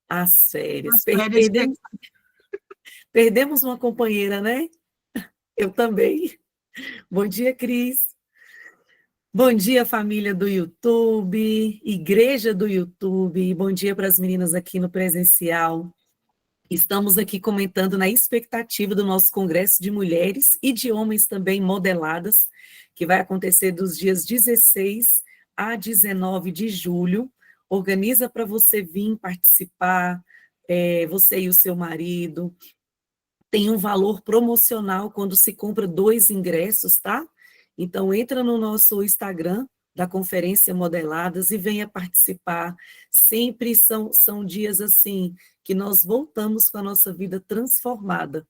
As férias. As férias de... Perdemos uma companheira, né? Eu também. Bom dia, Cris. Bom dia, família do YouTube, igreja do YouTube. Bom dia para as meninas aqui no presencial. Estamos aqui comentando na expectativa do nosso Congresso de Mulheres e de Homens também modeladas, que vai acontecer dos dias 16 a 19 de julho. Organiza para você vir participar, você e o seu marido. Tem um valor promocional quando se compra 2 ingressos, tá? Então, entra no nosso Instagram da Conferência Modeladas e venha participar. Sempre são dias assim que nós voltamos com a nossa vida transformada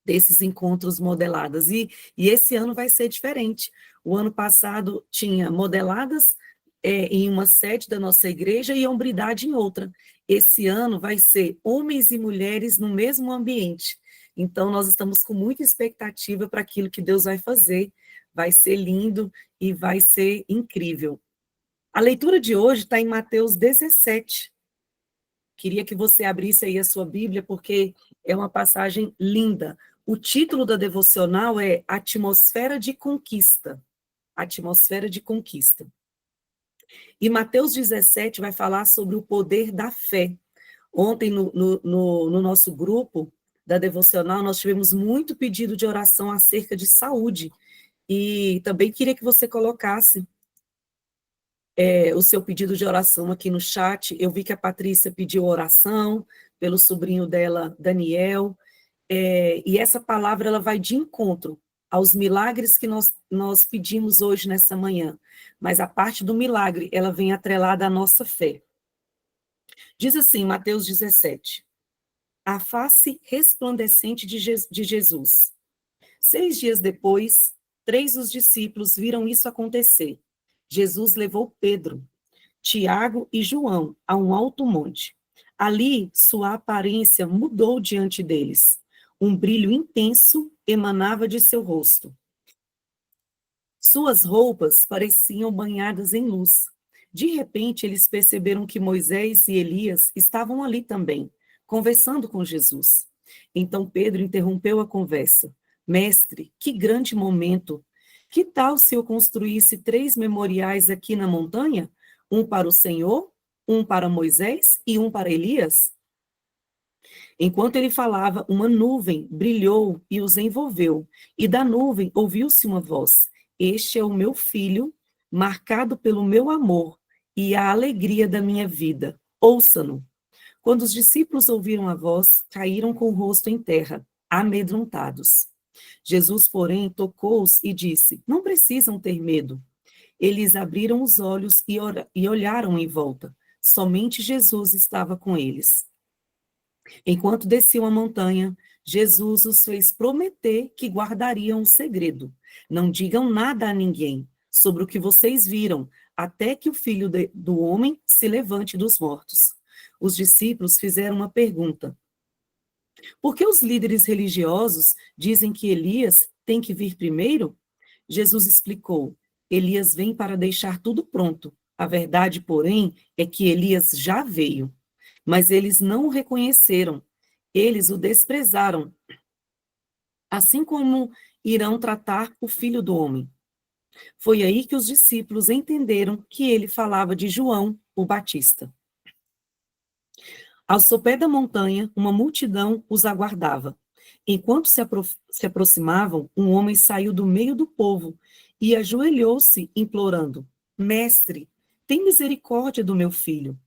desses encontros modeladas. E esse ano vai ser diferente. O ano passado tinha modeladas em uma sede da nossa igreja e hombridade em outra. Esse ano vai ser homens e mulheres no mesmo ambiente. Então, nós estamos com muita expectativa para aquilo que Deus vai fazer. Vai ser lindo e vai ser incrível. A leitura de hoje está em Mateus 17. Queria que você abrisse aí a sua Bíblia, porque é uma passagem linda. O título da devocional é Atmosfera de Conquista. Atmosfera de Conquista. E Mateus 17 vai falar sobre o poder da fé. Ontem, no nosso grupo da devocional, nós tivemos muito pedido de oração acerca de saúde. E também queria que você colocasse o seu pedido de oração aqui no chat. Eu vi que a Patrícia pediu oração pelo sobrinho dela, Daniel. E essa palavra ela vai de encontro aos milagres que nós pedimos hoje nessa manhã. Mas a parte do milagre, ela vem atrelada à nossa fé. Diz assim, Mateus 17. A face resplandecente de Jesus. 6 dias depois, 3 dos discípulos viram isso acontecer. Jesus levou Pedro, Tiago e João a um alto monte. Ali, sua aparência mudou diante deles. Um brilho intenso emanava de seu rosto. Suas roupas pareciam banhadas em luz. De repente, eles perceberam que Moisés e Elias estavam ali também, conversando com Jesus. Então Pedro interrompeu a conversa. Mestre, que grande momento! Que tal se eu construísse 3 memoriais aqui na montanha? Um para o Senhor, um para Moisés e um para Elias? Enquanto ele falava, uma nuvem brilhou e os envolveu, e da nuvem ouviu-se uma voz: Este é o meu filho, marcado pelo meu amor e a alegria da minha vida. Ouça-no. Quando os discípulos ouviram a voz, caíram com o rosto em terra, amedrontados. Jesus, porém, tocou-os e disse: Não precisam ter medo. Eles abriram os olhos e olharam em volta. Somente Jesus estava com eles. Enquanto desciam a montanha, Jesus os fez prometer que guardariam o segredo. Não digam nada a ninguém sobre o que vocês viram, até que o Filho do Homem se levante dos mortos. Os discípulos fizeram uma pergunta. Por que os líderes religiosos dizem que Elias tem que vir primeiro? Jesus explicou. Elias vem para deixar tudo pronto. A verdade, porém, é que Elias já veio. Mas eles não o reconheceram. Eles o desprezaram. Assim como irão tratar o Filho do Homem. Foi aí que os discípulos entenderam que ele falava de João, o Batista. Ao sopé da montanha, uma multidão os aguardava. Enquanto se aproximavam, um homem saiu do meio do povo e ajoelhou-se, implorando: Mestre, tem misericórdia do meu filho.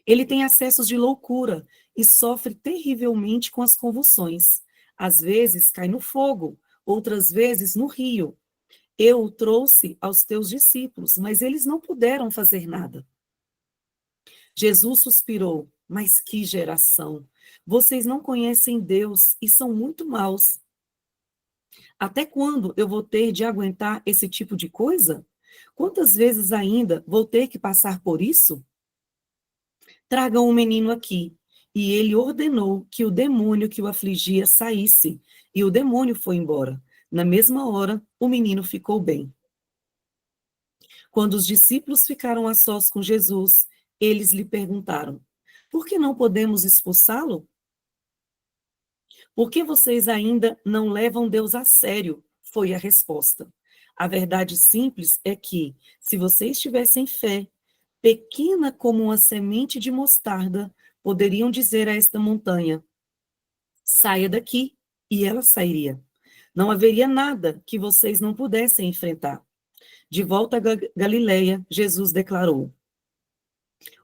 Ele tem acessos de loucura e sofre terrivelmente com as convulsões. Às vezes cai no fogo, outras vezes no rio. Eu o trouxe aos teus discípulos, mas eles não puderam fazer nada. Jesus suspirou: Mas que geração! Vocês não conhecem Deus e são muito maus. Até quando eu vou ter de aguentar esse tipo de coisa? Quantas vezes ainda vou ter que passar por isso? Tragam o menino aqui. E ele ordenou que o demônio que o afligia saísse, e o demônio foi embora. Na mesma hora, o menino ficou bem. Quando os discípulos ficaram a sós com Jesus, Eles lhe perguntaram: por que não podemos expulsá-lo? Por que vocês ainda não levam Deus a sério? Foi a resposta. A verdade simples é que, se vocês tivessem fé, pequena como uma semente de mostarda, poderiam dizer a esta montanha: saia daqui, e ela sairia. Não haveria nada que vocês não pudessem enfrentar. De volta a Galileia, Jesus declarou: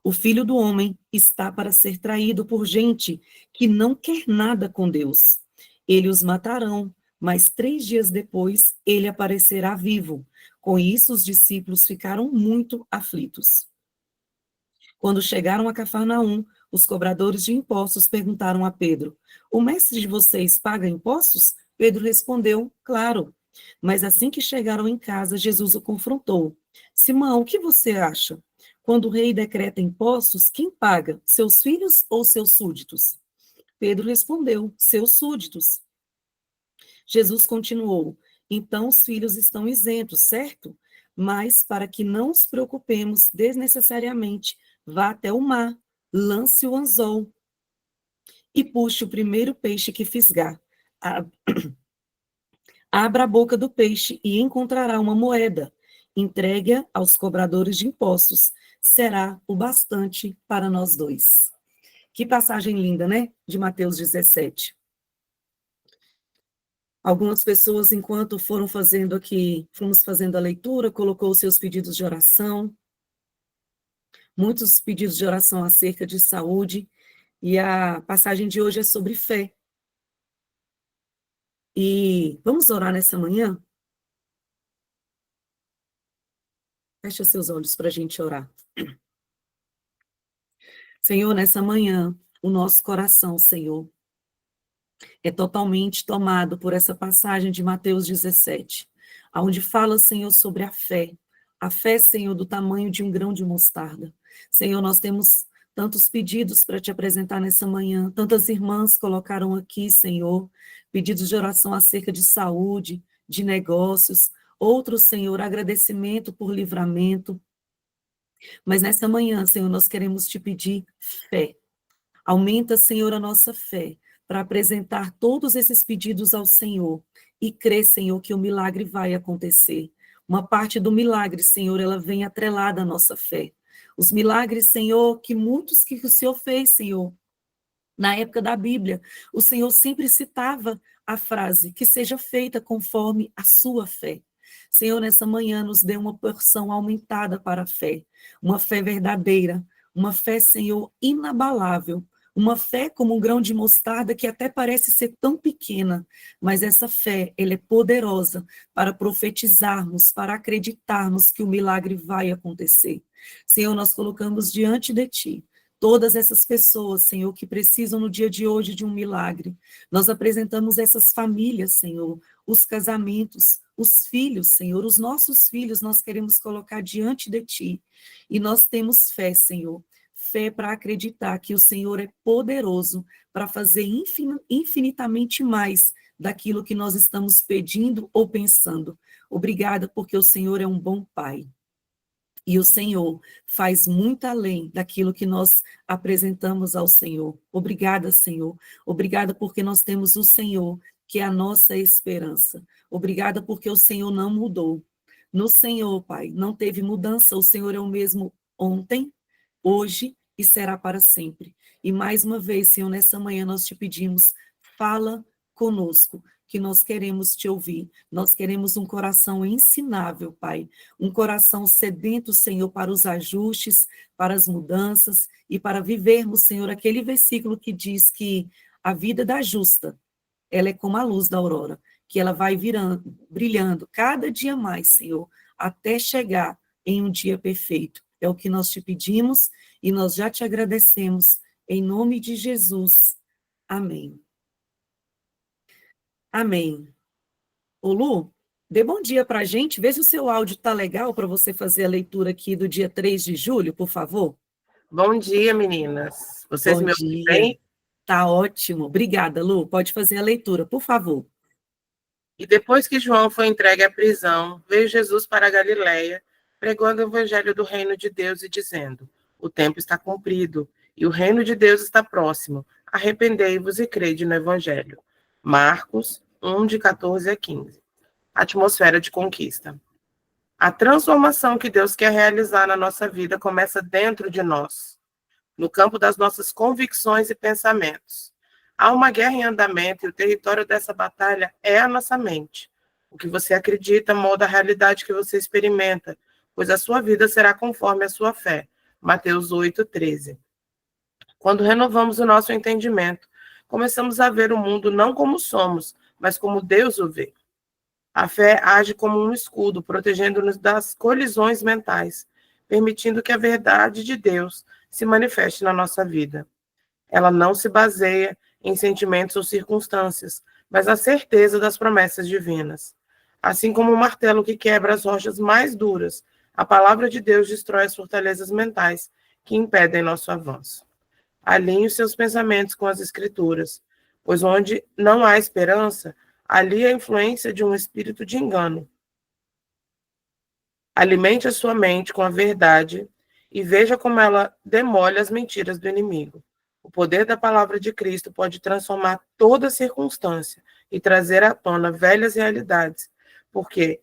o Filho do Homem está para ser traído por gente que não quer nada com Deus. Eles os matarão, mas 3 dias depois ele aparecerá vivo. Com isso, os discípulos ficaram muito aflitos. Quando chegaram a Cafarnaum, os cobradores de impostos perguntaram a Pedro: o mestre de vocês paga impostos? Pedro respondeu: claro. Mas assim que chegaram em casa, Jesus o confrontou: Simão, o que você acha? Quando o rei decreta impostos, quem paga? Seus filhos ou seus súditos? Pedro respondeu: seus súditos. Jesus continuou: então os filhos estão isentos, certo? Mas para que não nos preocupemos desnecessariamente, vá até o mar, lance o anzol e puxe o primeiro peixe que fisgar. Abra a boca do peixe e encontrará uma moeda. Entregue-a aos cobradores de impostos. Será o bastante para nós dois. Que passagem linda, né? De Mateus 17. Algumas pessoas, enquanto fomos fazendo a leitura, colocou seus pedidos de oração, muitos pedidos de oração acerca de saúde, e a passagem de hoje é sobre fé. E vamos orar nessa manhã? Feche os seus olhos para a gente orar. Senhor, nessa manhã, o nosso coração, Senhor, é totalmente tomado por essa passagem de Mateus 17, onde fala, Senhor, sobre a fé. A fé, Senhor, do tamanho de um grão de mostarda. Senhor, nós temos tantos pedidos para te apresentar nessa manhã, tantas irmãs colocaram aqui, Senhor, pedidos de oração acerca de saúde, de negócios, outros, Senhor, agradecimento por livramento. Mas nessa manhã, Senhor, nós queremos te pedir fé. Aumenta, Senhor, a nossa fé para apresentar todos esses pedidos ao Senhor e crer, Senhor, que o milagre vai acontecer. Uma parte do milagre, Senhor, ela vem atrelada à nossa fé. Os milagres, Senhor, que muitos que o Senhor fez, Senhor, na época da Bíblia, o Senhor sempre citava a frase, que seja feita conforme a sua fé. Senhor, nessa manhã nos dê uma porção aumentada para a fé, uma fé verdadeira, uma fé, Senhor, inabalável, uma fé como um grão de mostarda que até parece ser tão pequena, mas essa fé, ela é poderosa para profetizarmos, para acreditarmos que o milagre vai acontecer. Senhor, nós colocamos diante de Ti todas essas pessoas, Senhor, que precisam no dia de hoje de um milagre. Nós apresentamos essas famílias, Senhor, os casamentos, os filhos, Senhor, os nossos filhos nós queremos colocar diante de Ti. E nós temos fé, Senhor, fé para acreditar que o Senhor é poderoso para fazer infinitamente mais daquilo que nós estamos pedindo ou pensando. Obrigada, porque o Senhor é um bom Pai. E o Senhor faz muito além daquilo que nós apresentamos ao Senhor. Obrigada, Senhor. Obrigada porque nós temos o Senhor, que é a nossa esperança. Obrigada porque o Senhor não mudou. No Senhor, Pai, não teve mudança. O Senhor é o mesmo ontem, hoje e será para sempre. E mais uma vez, Senhor, nessa manhã nós te pedimos, fala conosco, que nós queremos te ouvir. Nós queremos um coração ensinável, Pai, um coração sedento, Senhor, para os ajustes, para as mudanças e para vivermos, Senhor, aquele versículo que diz que a vida da justa, ela é como a luz da aurora, que ela vai virando, brilhando cada dia mais, Senhor, até chegar em um dia perfeito. É o que nós te pedimos e nós já te agradecemos. Em nome de Jesus. Amém. Amém. Ô Lu, dê bom dia para a gente. Vê se o seu áudio está legal para você fazer a leitura aqui do dia 3 de julho, por favor. Bom dia, meninas. Vocês Bom me ouvem dia. bem? Tá ótimo. Obrigada, Lu. Pode fazer a leitura, por favor. E depois que João foi entregue à prisão, veio Jesus para a Galiléia, pregando o evangelho do reino de Deus e dizendo: O tempo está cumprido e o reino de Deus está próximo. Arrependei-vos e crede no Evangelho. Marcos 1, de 14 a 15. Atmosfera de conquista. A transformação que Deus quer realizar na nossa vida começa dentro de nós, no campo das nossas convicções e pensamentos. Há uma guerra em andamento e o território dessa batalha é a nossa mente. O que você acredita molda a realidade que você experimenta, pois a sua vida será conforme a sua fé. Mateus 8:13. Quando renovamos o nosso entendimento, começamos a ver o mundo não como somos, mas como Deus o vê. A fé age como um escudo, protegendo-nos das colisões mentais, permitindo que a verdade de Deus se manifeste na nossa vida. Ela não se baseia em sentimentos ou circunstâncias, mas na certeza das promessas divinas. Assim como um martelo que quebra as rochas mais duras, a palavra de Deus destrói as fortalezas mentais que impedem nosso avanço. Alinhe os seus pensamentos com as Escrituras, pois onde não há esperança, ali a influência de um espírito de engano. Alimente a sua mente com a verdade e veja como ela demole as mentiras do inimigo. O poder da palavra de Cristo pode transformar toda circunstância e trazer à tona velhas realidades, porque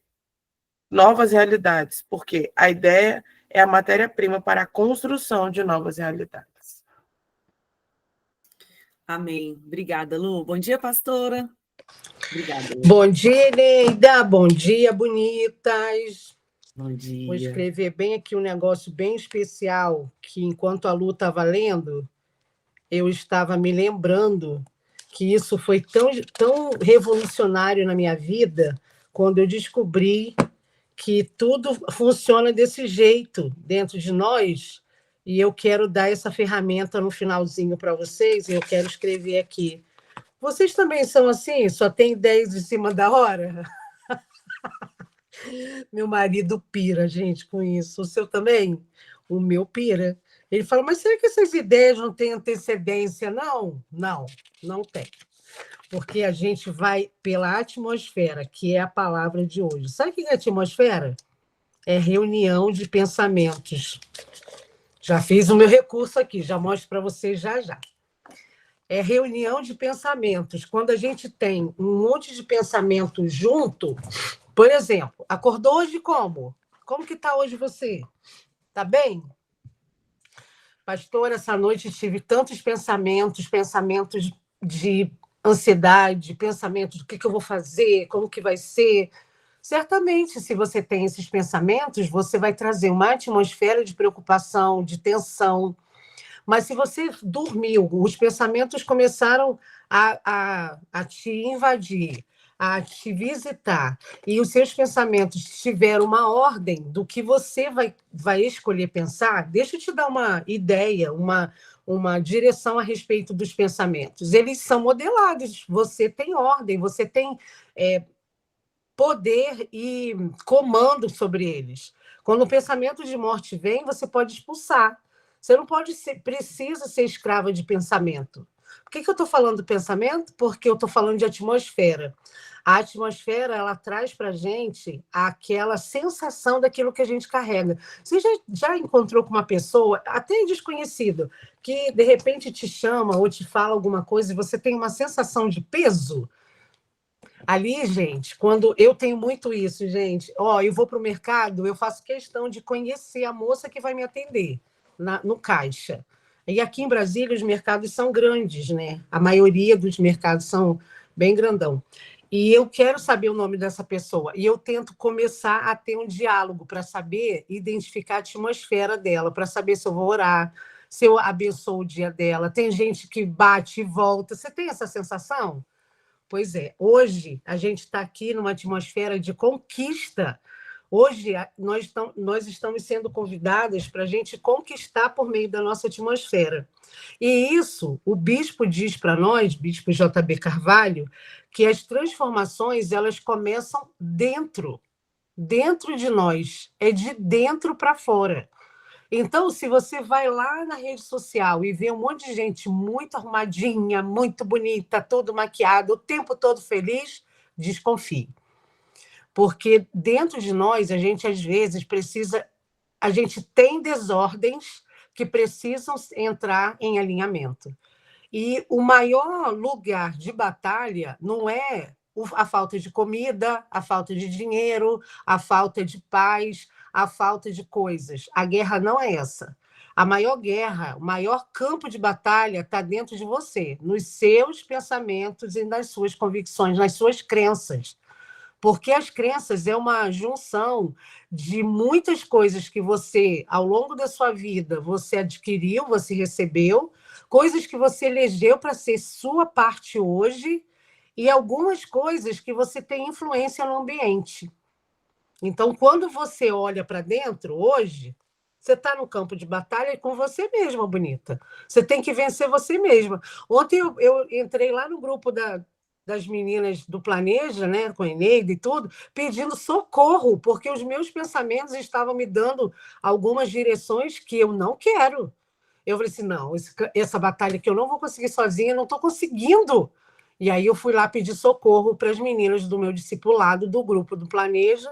a ideia é a matéria-prima para a construção de novas realidades. Amém. Obrigada, Lu. Bom dia, pastora. Obrigada. Bom dia, Neida. Bom dia, bonitas. Bom dia. Vou escrever bem aqui um negócio bem especial, que enquanto a Lu estava lendo, eu estava me lembrando que isso foi tão revolucionário na minha vida, quando eu descobri que tudo funciona desse jeito dentro de nós, e eu quero dar essa ferramenta no finalzinho para vocês, e eu quero escrever aqui. Vocês também são assim? Só tem ideias em cima da hora? Meu marido pira, gente, com isso. O seu também? O meu pira. Ele fala, mas será que essas ideias não têm antecedência? Não, não tem. Porque a gente vai pela atmosfera, que é a palavra de hoje. Sabe o que é atmosfera? É reunião de pensamentos. Já fiz o meu recurso aqui, já mostro para vocês já já. É reunião de pensamentos. Quando a gente tem um monte de pensamentos junto, por exemplo, acordou hoje como? Como que está hoje você? Está bem? Pastor, essa noite tive tantos pensamentos de ansiedade, pensamentos do que eu vou fazer, como que vai ser. Certamente, se você tem esses pensamentos, você vai trazer uma atmosfera de preocupação, de tensão. Mas se você dormiu, os pensamentos começaram a te invadir, a te visitar, e os seus pensamentos tiveram uma ordem do que você vai escolher pensar, deixa eu te dar uma ideia, uma direção a respeito dos pensamentos. Eles são modelados, você tem ordem, você tem poder e comando sobre eles. Quando o pensamento de morte vem, você pode expulsar. Você não precisa ser escrava de pensamento. Por que eu estou falando do pensamento? Porque eu estou falando de atmosfera. A atmosfera, ela traz para a gente aquela sensação daquilo que a gente carrega. Você já encontrou com uma pessoa, até desconhecido, que de repente te chama ou te fala alguma coisa e você tem uma sensação de peso? Ali, gente, quando eu tenho muito isso, gente, eu vou para o mercado, eu faço questão de conhecer a moça que vai me atender no caixa. E aqui em Brasília, os mercados são grandes, né? A maioria dos mercados são bem grandão. E eu quero saber o nome dessa pessoa. E eu tento começar a ter um diálogo para saber identificar a atmosfera dela, para saber se eu vou orar, se eu abençoo o dia dela. Tem gente que bate e volta. Você tem essa sensação? Pois é. Hoje, a gente está aqui numa atmosfera de conquista. Hoje, nós estamos sendo convidadas para a gente conquistar por meio da nossa atmosfera. E isso, o bispo diz para nós, bispo J.B. Carvalho, que as transformações elas começam dentro de nós, é de dentro para fora. Então, se você vai lá na rede social e vê um monte de gente muito arrumadinha, muito bonita, todo maquiada, o tempo todo feliz, desconfie. Porque dentro de nós, a gente às vezes precisa... A gente tem desordens que precisam entrar em alinhamento. E o maior lugar de batalha não é a falta de comida, a falta de dinheiro, a falta de paz, a falta de coisas. A guerra não é essa. A maior guerra, o maior campo de batalha está dentro de você, nos seus pensamentos e nas suas convicções, nas suas crenças. Porque as crenças é uma junção de muitas coisas que você, ao longo da sua vida, você adquiriu, você recebeu, coisas que você elegeu para ser sua parte hoje e algumas coisas que você tem influência no ambiente. Então, quando você olha para dentro hoje, você está no campo de batalha com você mesma, bonita. Você tem que vencer você mesma. Ontem eu entrei lá no grupo das meninas do Planeja, né, com a Eneida e tudo, pedindo socorro, porque os meus pensamentos estavam me dando algumas direções que eu não quero. Eu falei assim, não, essa batalha que eu não vou conseguir sozinha, não estou conseguindo. E aí eu fui lá pedir socorro para as meninas do meu discipulado, do grupo do Planeja,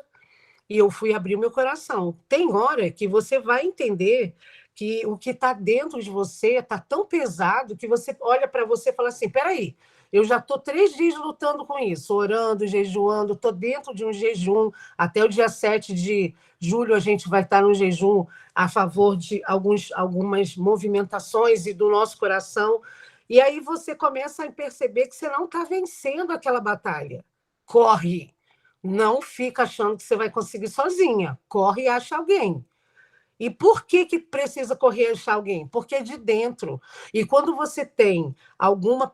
e eu fui abrir o meu coração. Tem hora que você vai entender que o que está dentro de você está tão pesado que você olha para você e fala assim, peraí, eu já estou 3 dias lutando com isso, orando, jejuando, estou dentro de um jejum, até o dia 7 de julho a gente vai estar no jejum a favor de algumas movimentações e do nosso coração, e aí você começa a perceber que você não está vencendo aquela batalha. Corre! Não fica achando que você vai conseguir sozinha. Corre e acha alguém. E por que precisa correr e achar alguém? Porque é de dentro. E quando você tem alguma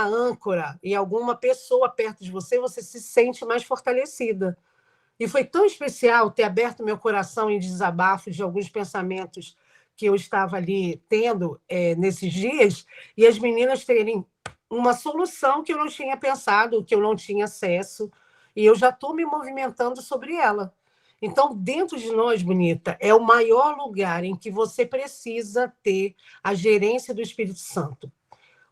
âncora e alguma pessoa perto de você, você se sente mais fortalecida. E foi tão especial ter aberto meu coração em desabafo de alguns pensamentos que eu estava ali tendo nesses dias, e as meninas terem uma solução que eu não tinha pensado, que eu não tinha acesso, e eu já estou me movimentando sobre ela. Então, dentro de nós, bonita, é o maior lugar em que você precisa ter a gerência do Espírito Santo.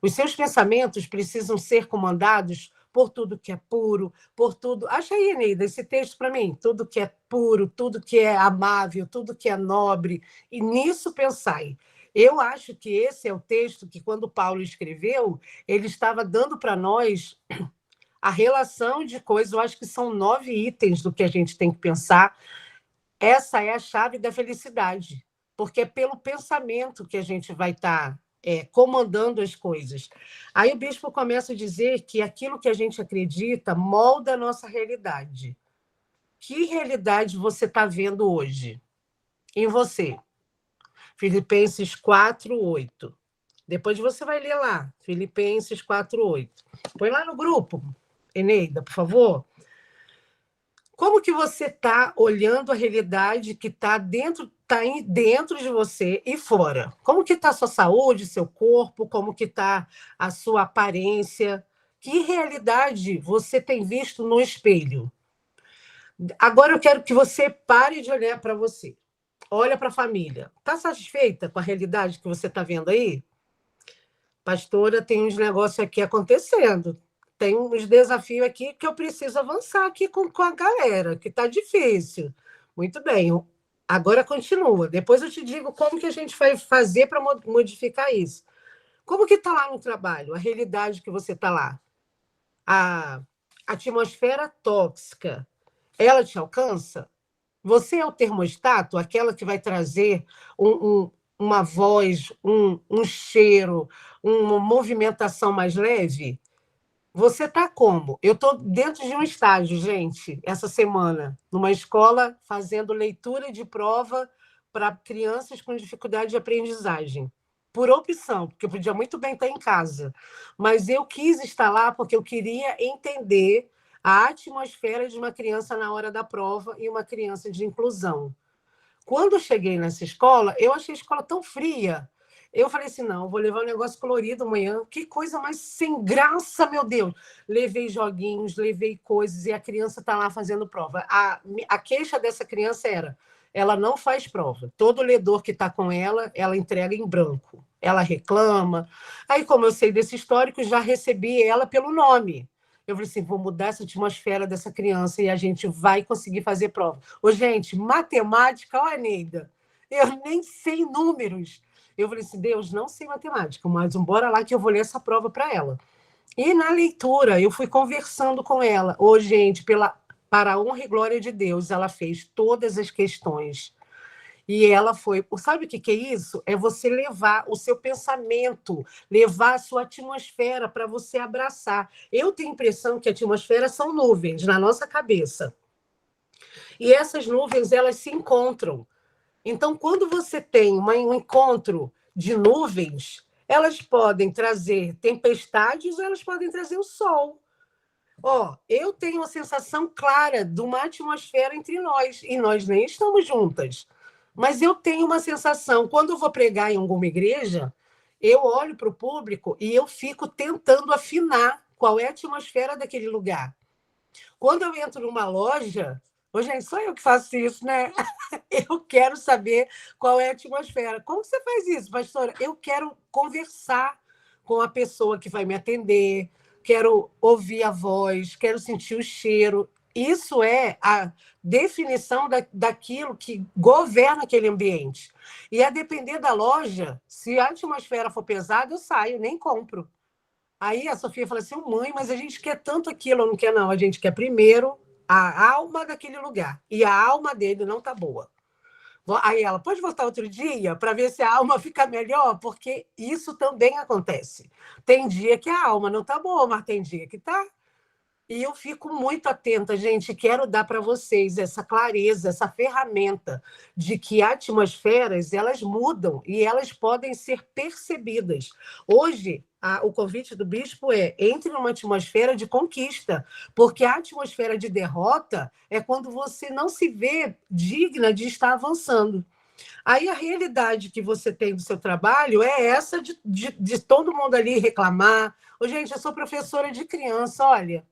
Os seus pensamentos precisam ser comandados por tudo que é puro, por tudo... Acha aí, Neida, esse texto para mim. Tudo que é puro, tudo que é amável, tudo que é nobre. E nisso pensai. Eu acho que esse é o texto que, quando Paulo escreveu, ele estava dando para nós a relação de coisas. Eu acho que são 9 itens do que a gente tem que pensar. Essa é a chave da felicidade, porque é pelo pensamento que a gente vai estar comandando as coisas. Aí o bispo começa a dizer que aquilo que a gente acredita molda a nossa realidade. Que realidade você está vendo hoje? Em você. Filipenses 4:8. Depois você vai ler lá, Filipenses 4:8. Põe lá no grupo, Eneida, por favor. Como que você está olhando a realidade que está dentro de você e fora? Como que está a sua saúde, seu corpo? Como que está a sua aparência? Que realidade você tem visto no espelho? Agora eu quero que você pare de olhar para você. Olha para a família. Está satisfeita com a realidade que você está vendo aí? Pastora, tem uns negócios aqui acontecendo. Tem uns desafios aqui que eu preciso avançar aqui com a galera, que está difícil. Muito bem, agora continua. Depois eu te digo como que a gente vai fazer para modificar isso. Como que está lá no trabalho? A realidade que você está lá? A atmosfera tóxica, ela te alcança? Você é o termostato, aquela que vai trazer uma voz, um cheiro, uma movimentação mais leve? Você está como? Eu estou dentro de um estágio, gente, essa semana, numa escola, fazendo leitura de prova para crianças com dificuldade de aprendizagem. Por opção, porque eu podia muito bem estar em casa. Mas eu quis estar lá porque eu queria entender a atmosfera de uma criança na hora da prova e uma criança de inclusão. Quando eu cheguei nessa escola, eu achei a escola tão fria. Eu falei assim, não, vou levar um negócio colorido amanhã. Que coisa mais sem graça, meu Deus. Levei joguinhos, levei coisas, e a criança está lá fazendo prova. A queixa dessa criança era, ela não faz prova. Todo ledor que está com ela entrega em branco. Ela reclama. Aí, como eu sei desse histórico, já recebi ela pelo nome. Eu falei assim, vou mudar essa atmosfera dessa criança e a gente vai conseguir fazer prova. Ô, gente, matemática, ó, Neida, Eu nem sei números. Eu falei assim, Deus, não sei matemática, mas bora lá que eu vou ler essa prova para ela. E na leitura, eu fui conversando com ela. Ô, gente, para a honra e glória de Deus, ela fez todas as questões. E ela foi. Sabe o que é isso? É você levar o seu pensamento, levar a sua atmosfera para você abraçar. Eu tenho a impressão que a atmosfera são nuvens na nossa cabeça. E essas nuvens, elas se encontram. Então, quando você tem um encontro de nuvens, elas podem trazer tempestades ou elas podem trazer o sol. Eu tenho uma sensação clara de uma atmosfera entre nós, e nós nem estamos juntas. Mas eu tenho uma sensação, quando eu vou pregar em alguma igreja, eu olho para o público e eu fico tentando afinar qual é a atmosfera daquele lugar. Quando eu entro numa loja, gente, só eu que faço isso, né? Eu quero saber qual é a atmosfera. Como você faz isso, pastora? Eu quero conversar com a pessoa que vai me atender, quero ouvir a voz, quero sentir o cheiro. Isso é a definição daquilo que governa aquele ambiente. E a depender da loja, se a atmosfera for pesada, eu saio, nem compro. Aí a Sofia fala assim, mãe, mas a gente quer tanto aquilo, não quer não. A gente quer primeiro a alma daquele lugar. E a alma dele não está boa. Aí ela, pode voltar outro dia para ver se a alma fica melhor? Porque isso também acontece. Tem dia que a alma não está boa, mas tem dia que está. E eu fico muito atenta, gente. Quero dar para vocês essa clareza, essa ferramenta de que atmosferas elas mudam e elas podem ser percebidas. Hoje, o convite do bispo é entre numa atmosfera de conquista, porque a atmosfera de derrota é quando você não se vê digna de estar avançando. Aí a realidade que você tem do seu trabalho é essa de todo mundo ali reclamar. Gente, eu sou professora de criança, olha.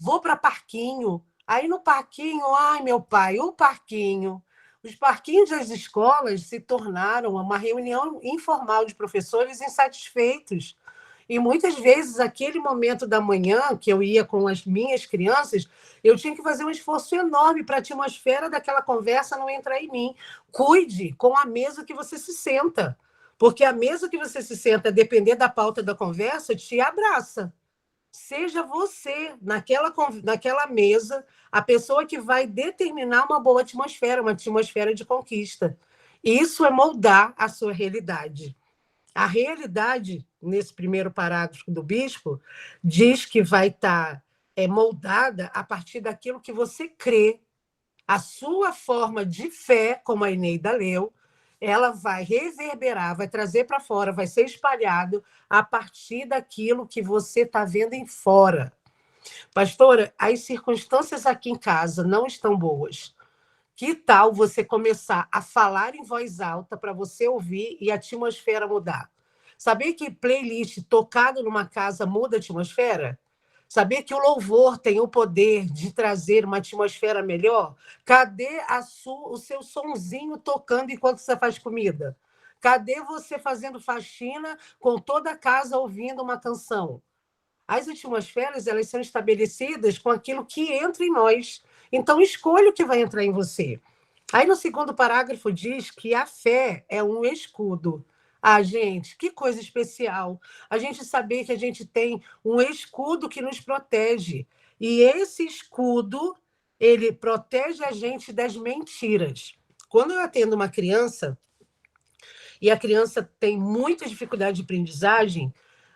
Vou para parquinho. Aí no parquinho, ai, meu pai, o parquinho. Os parquinhos das escolas se tornaram uma reunião informal de professores insatisfeitos. E muitas vezes, aquele momento da manhã que eu ia com as minhas crianças, eu tinha que fazer um esforço enorme para a atmosfera daquela conversa não entrar em mim. Cuide com a mesa que você se senta, porque a mesa que você se senta, depender da pauta da conversa, te abraça. Seja você, naquela mesa, a pessoa que vai determinar uma boa atmosfera, uma atmosfera de conquista. Isso é moldar a sua realidade. A realidade, nesse primeiro parágrafo do bispo, diz que vai estar moldada a partir daquilo que você crê. A sua forma de fé, como a Eneida leu, ela vai reverberar, vai trazer para fora, vai ser espalhado a partir daquilo que você está vendo em fora. Pastora, as circunstâncias aqui em casa não estão boas. Que tal você começar a falar em voz alta para você ouvir e a atmosfera mudar? Sabia que playlist tocado numa casa muda a atmosfera? Saber que o louvor tem o poder de trazer uma atmosfera melhor? Cadê o seu sonzinho tocando enquanto você faz comida? Cadê você fazendo faxina com toda a casa ouvindo uma canção? As atmosferas elas são estabelecidas com aquilo que entra em nós. Então, escolha o que vai entrar em você. Aí, no segundo parágrafo, diz que a fé é um escudo. Gente, que coisa especial. A gente saber que a gente tem um escudo que nos protege. E esse escudo, ele protege a gente das mentiras. Quando eu atendo uma criança, e a criança tem muita dificuldade de aprendizagem,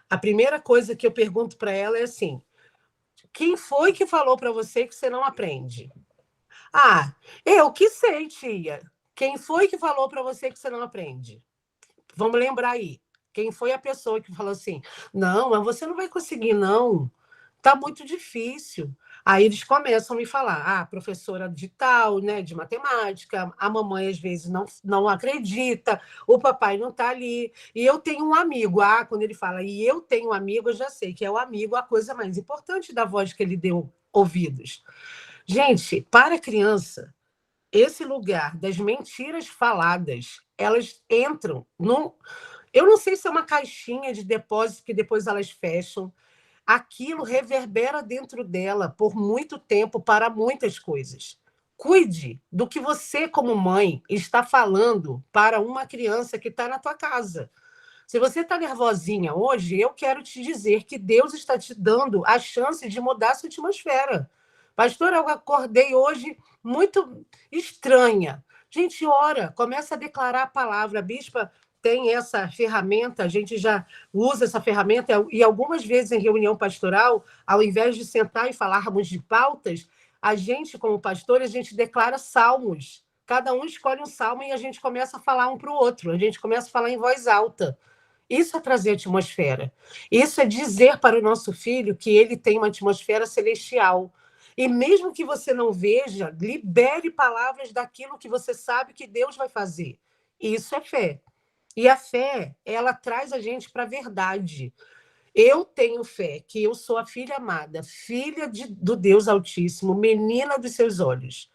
a primeira coisa que eu pergunto para ela é assim: quem foi que falou para você que você não aprende? Eu que sei, tia. Quem foi que falou para você que você não aprende? Vamos lembrar aí. Quem foi a pessoa que falou assim: não, mas você não vai conseguir, não. Está muito difícil. Aí eles começam a me falar, professora de tal, né, de matemática, a mamãe às vezes não acredita, o papai não está ali. E eu tenho um amigo. Quando ele fala, e eu tenho um amigo, eu já sei que é o amigo a coisa mais importante da voz que ele deu ouvidos. Gente, para a criança, esse lugar das mentiras faladas, elas entram num... Eu não sei se é uma caixinha de depósito que depois elas fecham. Aquilo reverbera dentro dela por muito tempo para muitas coisas. Cuide do que você, como mãe, está falando para uma criança que está na tua casa. Se você está nervosinha hoje, eu quero te dizer que Deus está te dando a chance de mudar a sua atmosfera. Pastor, eu acordei hoje muito estranha. Gente, ora, começa a declarar a palavra. A bispa tem essa ferramenta, a gente já usa essa ferramenta, e algumas vezes em reunião pastoral, ao invés de sentar e falarmos de pautas, a gente, como pastor, a gente declara salmos. Cada um escolhe um salmo e a gente começa a falar um para o outro. A gente começa a falar em voz alta. Isso é trazer atmosfera. Isso é dizer para o nosso filho que ele tem uma atmosfera celestial. E mesmo que você não veja, libere palavras daquilo que você sabe que Deus vai fazer. Isso é fé. E a fé, ela traz a gente para a verdade. Eu tenho fé que eu sou a filha amada, filha do Deus Altíssimo, menina dos seus olhos.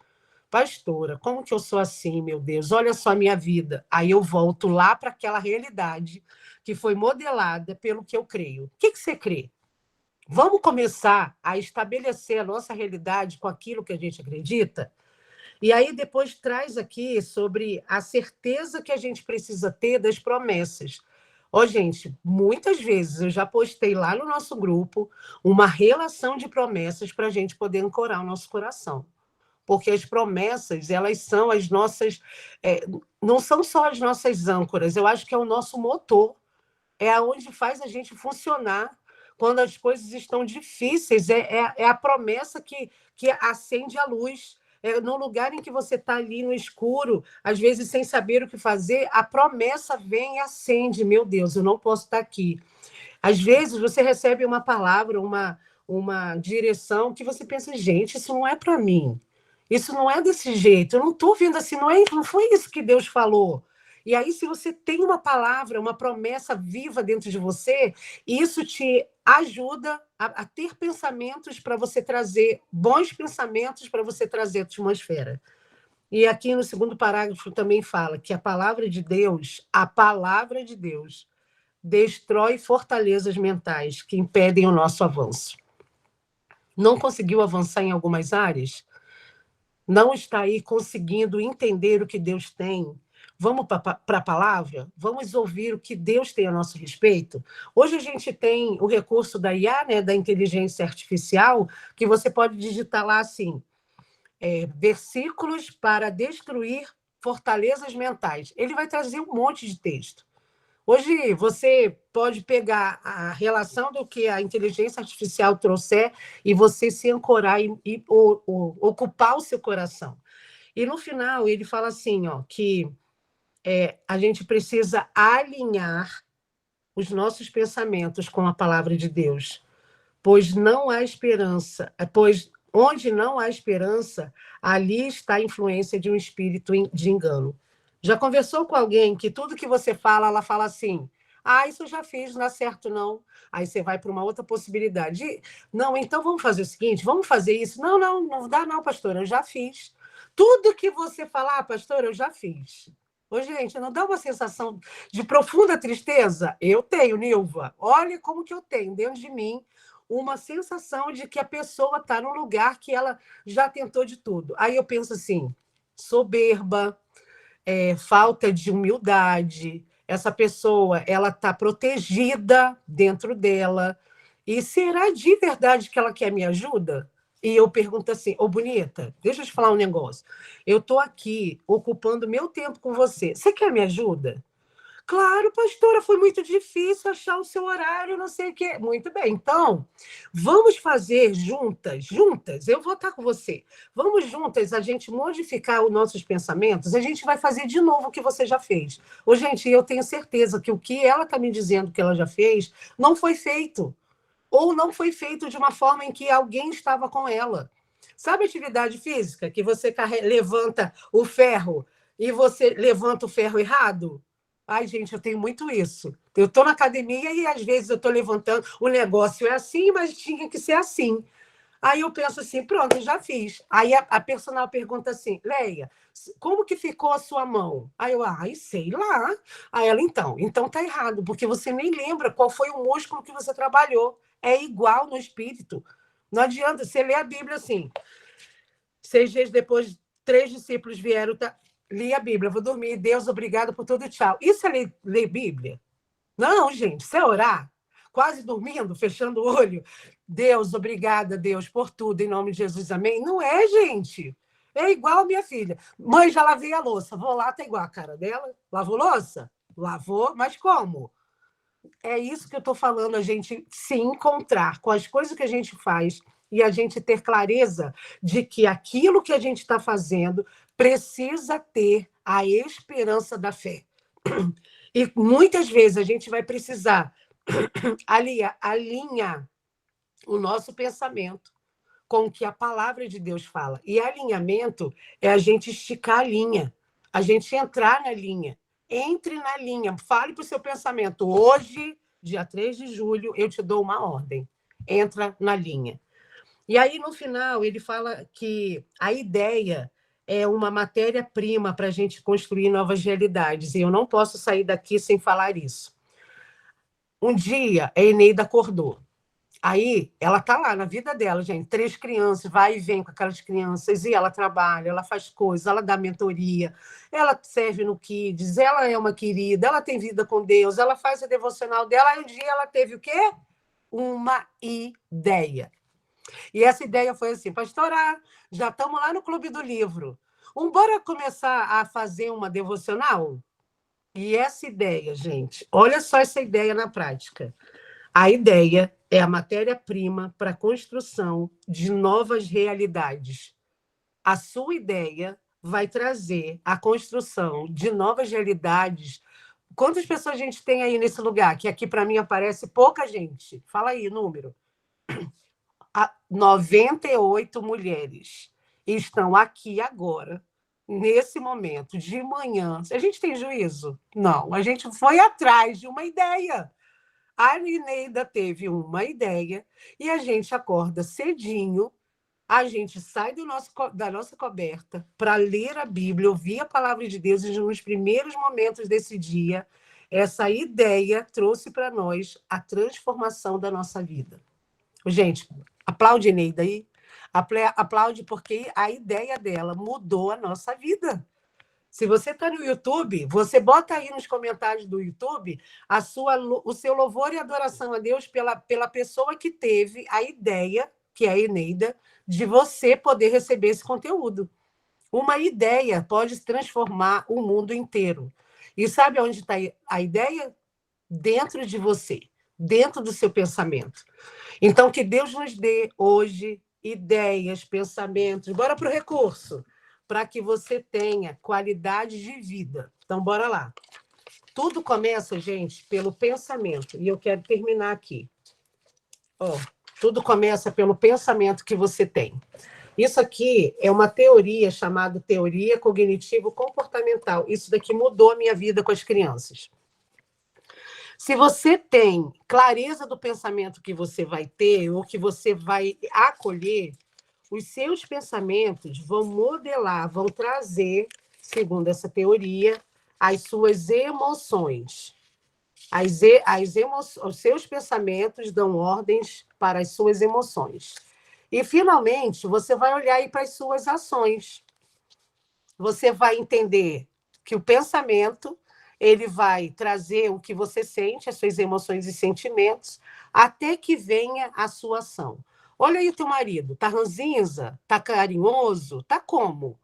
Pastora, como que eu sou assim, meu Deus? Olha só a minha vida. Aí eu volto lá para aquela realidade que foi modelada pelo que eu creio. O que você crê? Vamos começar a estabelecer a nossa realidade com aquilo que a gente acredita? E aí depois traz aqui sobre a certeza que a gente precisa ter das promessas. Ó, gente, muitas vezes eu já postei lá no nosso grupo uma relação de promessas para a gente poder ancorar o nosso coração. Porque as promessas, elas são as nossas... não são só as nossas âncoras, eu acho que é o nosso motor. É aonde faz a gente funcionar quando as coisas estão difíceis. É a promessa que acende a luz. No lugar em que você está ali no escuro, às vezes sem saber o que fazer, a promessa vem e acende. Meu Deus, eu não posso estar aqui. Às vezes você recebe uma palavra, uma direção que você pensa, gente, isso não é para mim. Isso não é desse jeito. Eu não estou vendo assim, não foi isso que Deus falou. E aí, se você tem uma palavra, uma promessa viva dentro de você, isso te ajuda a ter pensamentos para você trazer, bons pensamentos para você trazer a atmosfera. E aqui no segundo parágrafo também fala que a palavra de Deus, destrói fortalezas mentais que impedem o nosso avanço. Não conseguiu avançar em algumas áreas? Não está aí conseguindo entender o que Deus tem? Vamos para a palavra? Vamos ouvir o que Deus tem a nosso respeito? Hoje a gente tem o recurso da IA, né, da inteligência artificial, que você pode digitar lá assim, versículos para destruir fortalezas mentais. Ele vai trazer um monte de texto. Hoje você pode pegar a relação do que a inteligência artificial trouxer e você se ancorar e ocupar o seu coração. E no final ele fala assim, ó, que a gente precisa alinhar os nossos pensamentos com a palavra de Deus, pois não há esperança, pois onde não há esperança, ali está a influência de um espírito de engano. Já conversou com alguém que tudo que você fala, ela fala assim, isso eu já fiz, não dá certo não. Aí você vai para uma outra possibilidade. Não, então vamos fazer o seguinte, vamos fazer isso. Não dá não, pastora, eu já fiz. Tudo que você falar, pastora, eu já fiz. Ô, gente, não dá uma sensação de profunda tristeza? Eu tenho, Nilva. Olha como que eu tenho dentro de mim uma sensação de que a pessoa está num lugar que ela já tentou de tudo. Aí eu penso assim, soberba, falta de humildade, essa pessoa ela está protegida dentro dela. E será de verdade que ela quer me ajuda? E eu pergunto assim, bonita, deixa eu te falar um negócio. Eu estou aqui ocupando meu tempo com você. Você quer me ajuda? Claro, pastora, foi muito difícil achar o seu horário, não sei o quê. Muito bem, então, vamos fazer juntas, eu vou estar com você. Vamos juntas a gente modificar os nossos pensamentos, a gente vai fazer de novo o que você já fez. Gente, eu tenho certeza que o que ela está me dizendo que ela já fez não foi feito. Ou não foi feito de uma forma em que alguém estava com ela. Sabe atividade física? Que você levanta o ferro e você levanta o ferro errado? Ai, gente, eu tenho muito isso. Eu estou na academia e às vezes eu estou levantando, o negócio é assim, mas tinha que ser assim. Aí eu penso assim, pronto, eu já fiz. Aí a personal pergunta assim, Leia, como que ficou a sua mão? Aí eu, sei lá. Aí ela, então tá errado, porque você nem lembra qual foi o músculo que você trabalhou. É igual no espírito. Não adianta, você lê a Bíblia assim, 6 dias depois 3 discípulos vieram, li a Bíblia, vou dormir, Deus, obrigado por tudo, tchau. Isso é ler Bíblia? Não, gente, isso é orar. Quase dormindo, fechando o olho. Deus, obrigada, Deus, por tudo, em nome de Jesus, amém. Não é, gente. É igual minha filha. Mãe, já lavei a louça. Vou lá, tá igual a cara dela. Lavou louça? Lavou, mas como? É isso que eu estou falando, a gente se encontrar com as coisas que a gente faz e a gente ter clareza de que aquilo que a gente está fazendo precisa ter a esperança da fé. E muitas vezes a gente vai precisar alinhar o nosso pensamento com o que a palavra de Deus fala. E alinhamento é a gente esticar a linha, a gente entrar na linha. Entre na linha, fale para o seu pensamento. Hoje, dia 3 de julho, eu te dou uma ordem. Entra na linha. E aí, no final, ele fala que a ideia é uma matéria-prima para a gente construir novas realidades. E eu não posso sair daqui sem falar isso. Um dia, a Eneida acordou. Aí, ela está lá na vida dela, gente, 3 crianças, vai e vem com aquelas crianças, e ela trabalha, ela faz coisas, ela dá mentoria, ela serve no Kids, ela é uma querida, ela tem vida com Deus, ela faz a devocional dela, e um dia ela teve o quê? Uma ideia. E essa ideia foi assim, pastora, já estamos lá no Clube do Livro, bora começar a fazer uma devocional? E essa ideia, gente, olha só essa ideia na prática. A ideia é a matéria-prima para a construção de novas realidades. A sua ideia vai trazer a construção de novas realidades. Quantas pessoas a gente tem aí nesse lugar? Que aqui, para mim, aparece pouca gente. Fala aí, número. 98 mulheres estão aqui agora, nesse momento, de manhã. A gente tem juízo? Não. A gente foi atrás de uma ideia. A Eneida teve uma ideia e a gente acorda cedinho, a gente sai da nossa coberta para ler a Bíblia, ouvir a palavra de Deus e nos primeiros momentos desse dia, essa ideia trouxe para nós a transformação da nossa vida. Gente, aplaude a Eneida aí. Aplaude porque a ideia dela mudou a nossa vida. Se você está no YouTube, você bota aí nos comentários do YouTube o seu louvor e adoração a Deus pela pessoa que teve a ideia, que é a Eneida, de você poder receber esse conteúdo. Uma ideia pode transformar o mundo inteiro. E sabe onde está a ideia? Dentro de você, dentro do seu pensamento. Então, que Deus nos dê hoje ideias, pensamentos. Bora para o recurso, para que você tenha qualidade de vida. Então, bora lá. Tudo começa, gente, pelo pensamento. E eu quero terminar aqui. Tudo começa pelo pensamento que você tem. Isso aqui é uma teoria chamada teoria cognitivo-comportamental. Isso daqui mudou a minha vida com as crianças. Se você tem clareza do pensamento que você vai ter ou que você vai acolher, os seus pensamentos vão modelar, vão trazer, segundo essa teoria, as suas emoções. Os seus pensamentos dão ordens para as suas emoções. E, finalmente, você vai olhar aí para as suas ações. Você vai entender que o pensamento ele vai trazer o que você sente, as suas emoções e sentimentos, até que venha a sua ação. Olha aí o teu marido, tá ranzinza? Tá carinhoso? Tá como?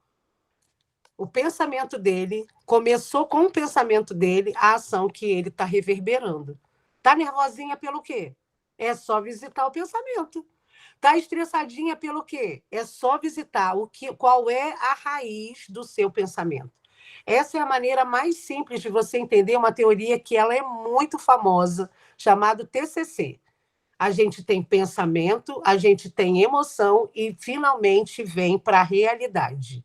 O pensamento dele começou com o pensamento dele, a ação que ele está reverberando. Tá nervosinha pelo quê? É só visitar o pensamento. Tá estressadinha pelo quê? É só visitar qual é a raiz do seu pensamento. Essa é a maneira mais simples de você entender uma teoria que ela é muito famosa, chamada TCC. A gente tem pensamento, a gente tem emoção e, finalmente, vem para a realidade.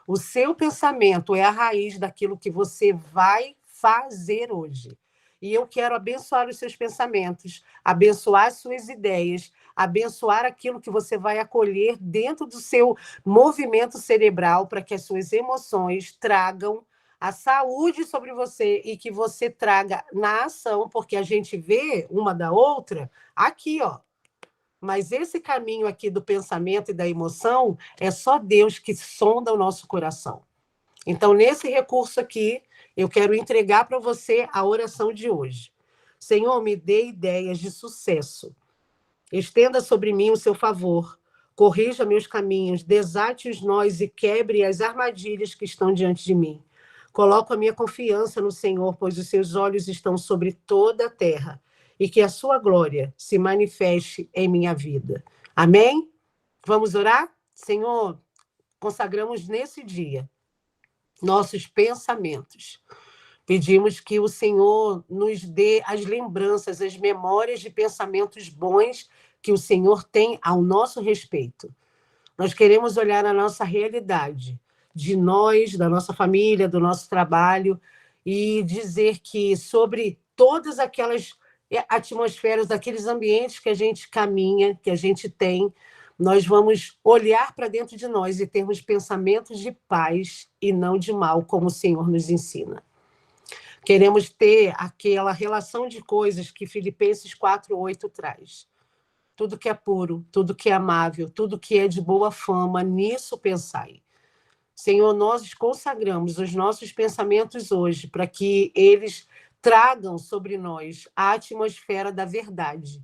O seu pensamento é a raiz daquilo que você vai fazer hoje. E eu quero abençoar os seus pensamentos, abençoar as suas ideias, abençoar aquilo que você vai acolher dentro do seu movimento cerebral para que as suas emoções tragam a saúde sobre você e que você traga na ação, porque a gente vê uma da outra aqui, ó. Mas esse caminho aqui do pensamento e da emoção é só Deus que sonda o nosso coração. Então, nesse recurso aqui, eu quero entregar para você a oração de hoje. Senhor, me dê ideias de sucesso. Estenda sobre mim o seu favor. Corrija meus caminhos, desate os nós e quebre as armadilhas que estão diante de mim. Coloco a minha confiança no Senhor, pois os seus olhos estão sobre toda a terra, e que a sua glória se manifeste em minha vida. Amém? Vamos orar? Senhor, consagramos nesse dia nossos pensamentos. Pedimos que o Senhor nos dê as lembranças, as memórias de pensamentos bons que o Senhor tem ao nosso respeito. Nós queremos olhar a nossa realidade, de nós, da nossa família, do nosso trabalho, e dizer que sobre todas aquelas atmosferas, daqueles ambientes que a gente caminha, que a gente tem, nós vamos olhar para dentro de nós e termos pensamentos de paz e não de mal, como o Senhor nos ensina. Queremos ter aquela relação de coisas que Filipenses 4:8 traz. Tudo que é puro, tudo que é amável, tudo que é de boa fama, nisso pensai. Senhor, nós consagramos os nossos pensamentos hoje para que eles tragam sobre nós a atmosfera da verdade.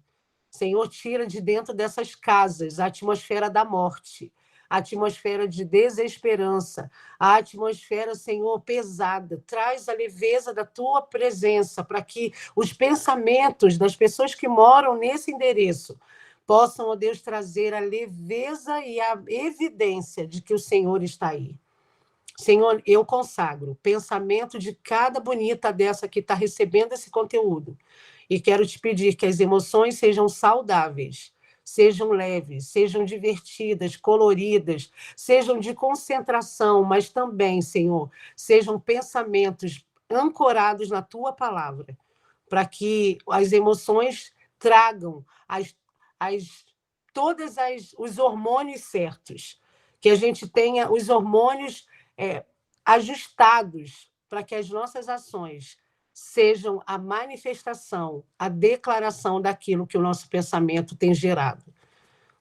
Senhor, tira de dentro dessas casas a atmosfera da morte, a atmosfera de desesperança, a atmosfera, Senhor, pesada. Traz a leveza da tua presença para que os pensamentos das pessoas que moram nesse endereço possam, ó Deus, trazer a leveza e a evidência de que o Senhor está aí. Senhor, eu consagro o pensamento de cada bonita dessa que está recebendo esse conteúdo. E quero te pedir que as emoções sejam saudáveis, sejam leves, sejam divertidas, coloridas, sejam de concentração, mas também, Senhor, sejam pensamentos ancorados na tua palavra, para que as emoções tragam todos os hormônios certos, que a gente tenha os hormônios ajustados para que as nossas ações sejam a manifestação, a declaração daquilo que o nosso pensamento tem gerado.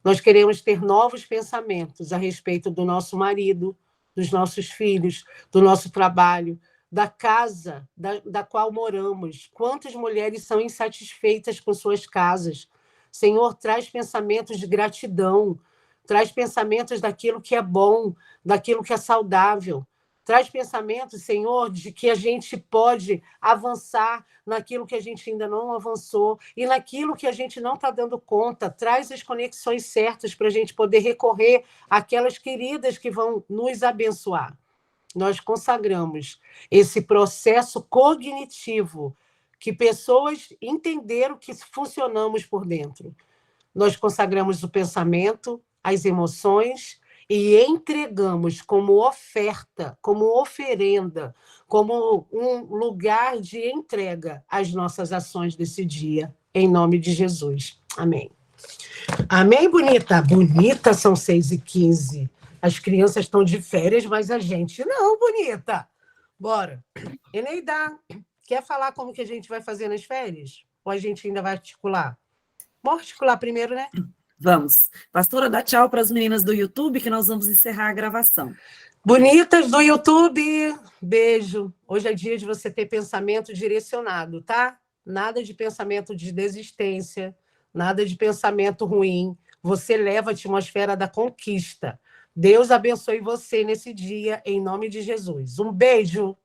Nós queremos ter novos pensamentos a respeito do nosso marido, dos nossos filhos, do nosso trabalho, da casa da qual moramos. Quantas mulheres são insatisfeitas com suas casas? Senhor, traz pensamentos de gratidão, traz pensamentos daquilo que é bom, daquilo que é saudável. Traz pensamentos, Senhor, de que a gente pode avançar naquilo que a gente ainda não avançou e naquilo que a gente não está dando conta. Traz as conexões certas para a gente poder recorrer àquelas queridas que vão nos abençoar. Nós consagramos esse processo cognitivo que pessoas entenderam que funcionamos por dentro. Nós consagramos o pensamento, as emoções e entregamos como oferta, como oferenda, como um lugar de entrega às nossas ações desse dia, em nome de Jesus. Amém. Amém, bonita? Bonita, são 6h15. As crianças estão de férias, mas a gente não, bonita. Bora. Eneida, quer falar como que a gente vai fazer nas férias? Ou a gente ainda vai articular? Vamos articular primeiro, né? Vamos. Pastora, dá tchau para as meninas do YouTube, que nós vamos encerrar a gravação. Bonitas do YouTube, beijo. Hoje é dia de você ter pensamento direcionado, tá? Nada de pensamento de desistência, nada de pensamento ruim. Você leva a atmosfera da conquista. Deus abençoe você nesse dia, em nome de Jesus. Um beijo.